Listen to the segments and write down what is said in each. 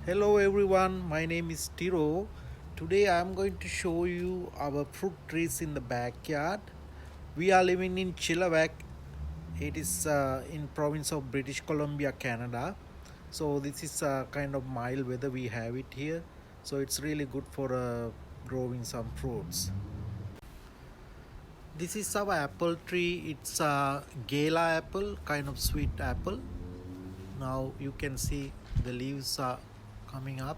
Hello everyone, my name is Tiro. Today I am going to show you our fruit trees in the backyard. We are living in Chilliwack. It is in province of British Columbia, Canada. So this is kind of mild weather we have it here. So it's really good for growing some fruits. This is our apple tree. It's a gala apple, kind of sweet apple. Now you can see the leaves are coming up.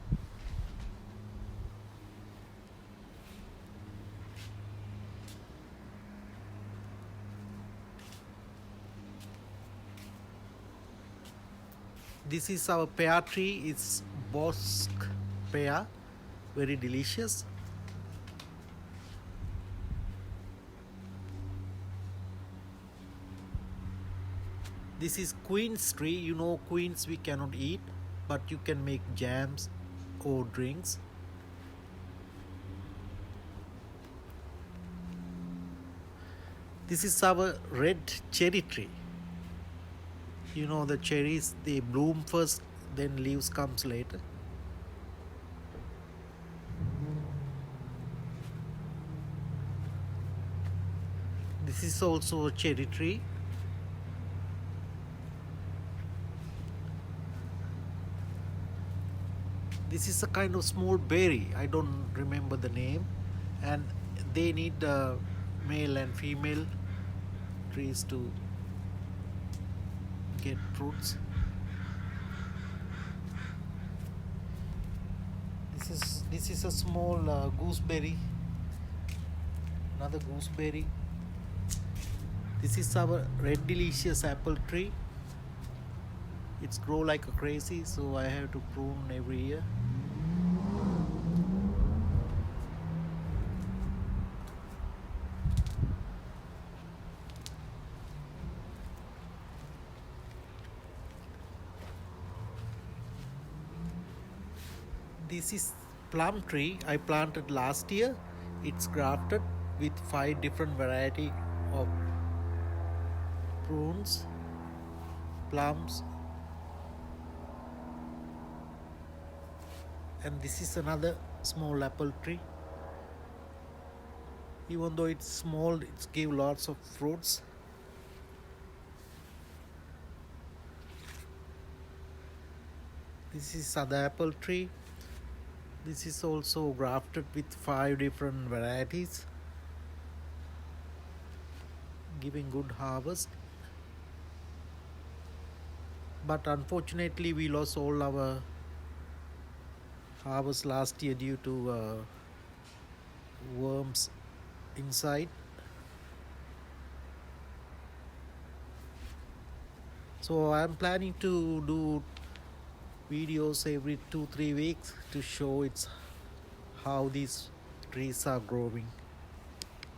This is our pear tree. It's Bosque pear, very delicious. This is queen's tree. You know, queens we cannot eat, but you can make jams or drinks. This is our red cherry tree. You know, the cherries, they bloom first, then leaves comes later. This is also a cherry tree. This is a kind of small berry. I don't remember the name, and they need male and female trees to get fruits. This is a small gooseberry, another gooseberry. This is our red delicious apple tree. It's grow like a crazy, so I have to prune every year. This is plum tree I planted last year. It's grafted with 5 different variety of prunes, plums, and this is another small apple tree. Even though it's small, it gives lots of fruits. This is other apple tree. This is also grafted with 5 different varieties, giving good harvest. But unfortunately, we lost all our harvest last year due to worms inside. So I'm planning to do videos every 2-3 weeks to show it's how these trees are growing.